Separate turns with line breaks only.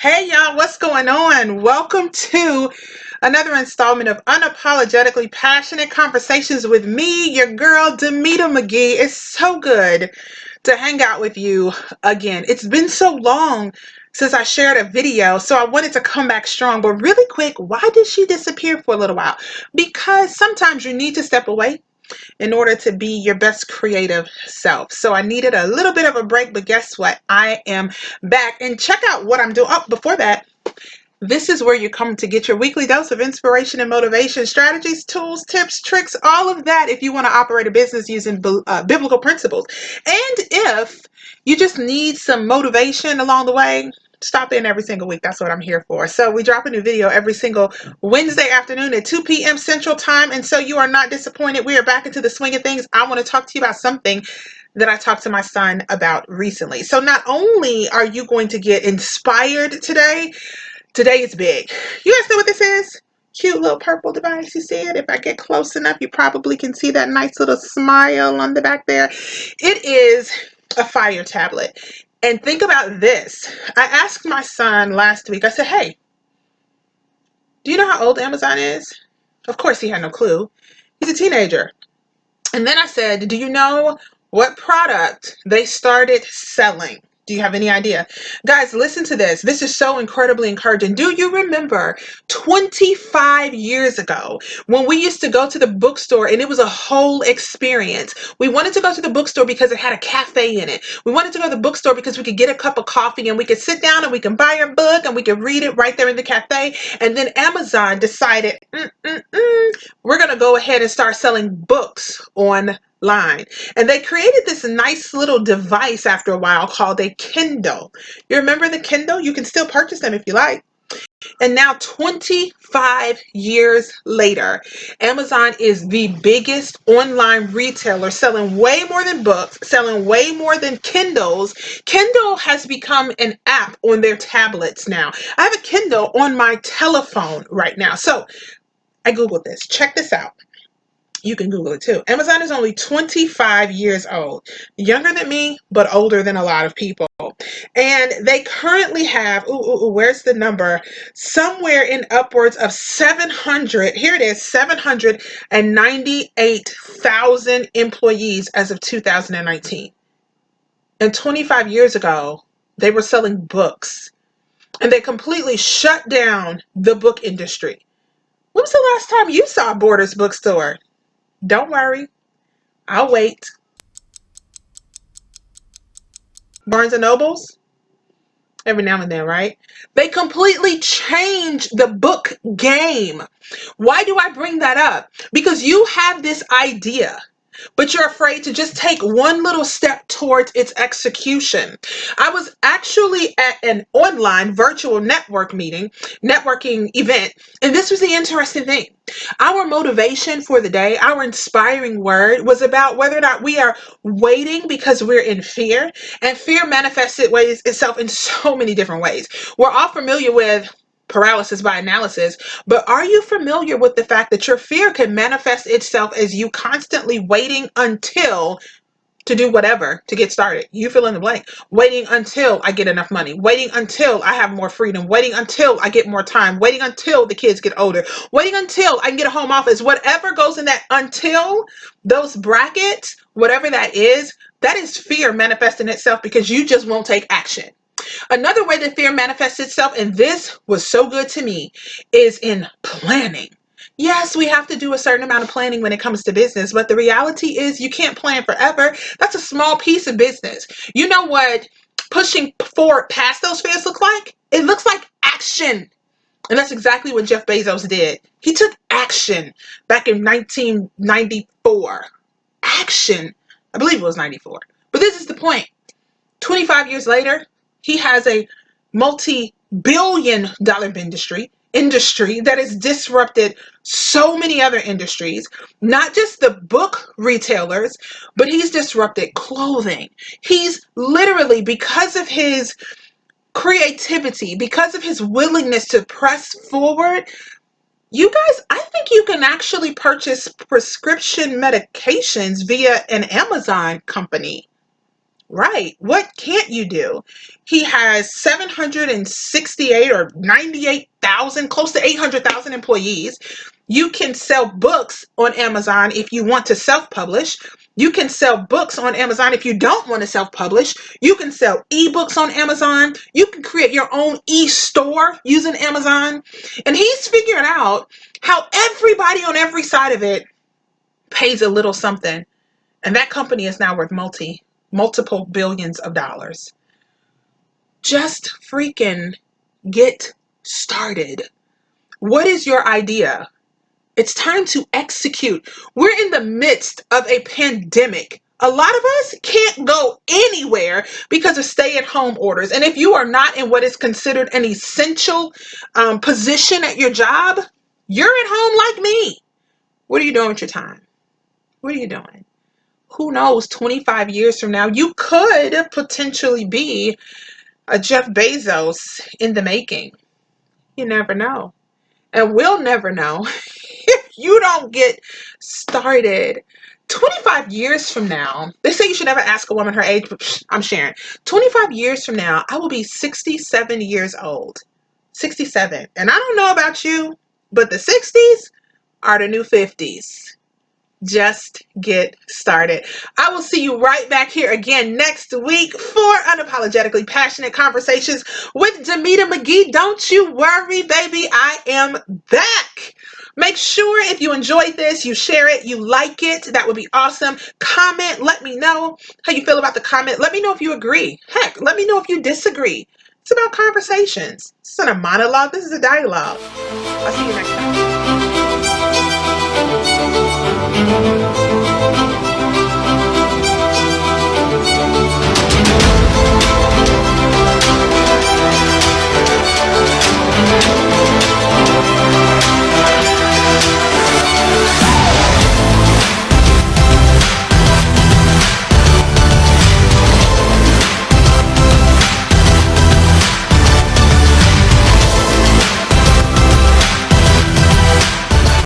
Hey y'all, what's going on? Welcome to another installment of Unapologetically Passionate Conversations with me, your girl, Demita McGee. It's so good to hang out with you again. It's been so long since I shared a video, so I wanted to come back strong. But really quick, why did she disappear for a little while? Because sometimes you need to step away in order to be your best creative self. So I needed a little bit of a break, but guess what? I am back. And check out what I'm doing. Oh, before that, this is where you come to get your weekly dose of inspiration and motivation, strategies, tools, tips, tricks, all of that if you want to operate a business using biblical principles. And if you just need some motivation along the way, stop in every single week. That's what I'm here for. So we drop a new video every single Wednesday afternoon at 2 p.m. Central Time. And so you are not disappointed. We are back into the swing of things. I want to talk to you about something that I talked to my son about recently. So not only are you going to get inspired today is big. You guys know what this is? Cute little purple device. You see it? If I get close enough, you probably can see that nice little smile on the back there. It is a fire tablet. And think about this. I asked my son last week, I said, hey, do you know how old Amazon is? Of course, he had no clue. He's a teenager. And then I said, do you know what product they started selling? Do you have any idea? Guys, listen to this. This is so incredibly encouraging. Do you remember 25 years ago when we used to go to the bookstore and it was a whole experience? We wanted to go to the bookstore because it had a cafe in it. We wanted to go to the bookstore because we could get a cup of coffee and we could sit down and we can buy our book and we could read it right there in the cafe. And then Amazon decided, we're going to go ahead and start selling books online. And they created this nice little device after a while called a Kindle. You remember the Kindle? You can still purchase them if you like. And now 25 years later, Amazon is the biggest online retailer, selling way more than books, selling way more than Kindles. Kindle has become an app on their tablets now. I have a Kindle on my telephone right now. So I Googled this. Check this out. You can Google it too. Amazon is only 25 years old, younger than me, but older than a lot of people. And they currently have, where's the number? Somewhere in upwards of 700, here it is, 798,000 employees as of 2019. And 25 years ago, they were selling books and they completely shut down the book industry. When was the last time you saw Borders bookstore? Don't worry, I'll wait. Barnes and Nobles? Every now and then, right? They completely changed the book game. Why do I bring that up? Because you have this idea, but you're afraid to just take one little step towards its execution. I was actually at an online virtual networking event, and this was the interesting thing. Our motivation for the day, our inspiring word was about whether or not we are waiting because we're in fear, and fear manifests itself in so many different ways. We're all familiar with paralysis by analysis, but are you familiar with the fact that your fear can manifest itself as you constantly waiting until to do whatever to get started? You fill in the blank. Waiting until I get enough money, waiting until I have more freedom, waiting until I get more time, waiting until the kids get older, waiting until I can get a home office. Whatever goes in that until, those brackets, whatever that is fear manifesting itself because you just won't take action. Another way that fear manifests itself, and this was so good to me, is in planning. Yes, we have to do a certain amount of planning when it comes to business, but the reality is you can't plan forever. That's a small piece of business. You know what pushing forward past those fears look like? It looks like action. And that's exactly what Jeff Bezos did. He took action back in 1994. Action. I believe it was 94. But this is the point. 25 years later, he has a multi-billion dollar industry that has disrupted so many other industries, not just the book retailers, but he's disrupted clothing. He's literally, because of his creativity, because of his willingness to press forward, you guys, I think you can actually purchase prescription medications via an Amazon company. Right. What can't you do? He has 768 or 98,000, close to 800,000 employees. You can sell books on Amazon if you want to self-publish. You can sell books on Amazon if you don't want to self-publish. You can sell ebooks on Amazon. You can create your own e-store using Amazon. And he's figuring out how everybody on every side of it pays a little something. And that company is now worth multiple billions of dollars. Just freaking get started. What is your idea? It's time to execute. We're in the midst of a pandemic. A lot of us can't go anywhere because of stay-at-home orders. And if you are not in what is considered an essential position at your job, you're at home like me. What are you doing with your time? What are you doing? Who knows, 25 years from now, you could potentially be a Jeff Bezos in the making. You never know. And we'll never know if you don't get started. 25 years from now, they say you should never ask a woman her age, but I'm sharing. 25 years from now, I will be 67 years old. 67. And I don't know about you, but the 60s are the new 50s. Just get started. I will see you right back here again next week for Unapologetically Passionate Conversations with Demita McGee. Don't you worry, baby. I am back. Make sure if you enjoyed this, you share it, you like it. That would be awesome. Comment. Let me know how you feel about the comment. Let me know if you agree. Heck, let me know if you disagree. It's about conversations. This isn't a monologue. This is a dialogue. I'll see you next time.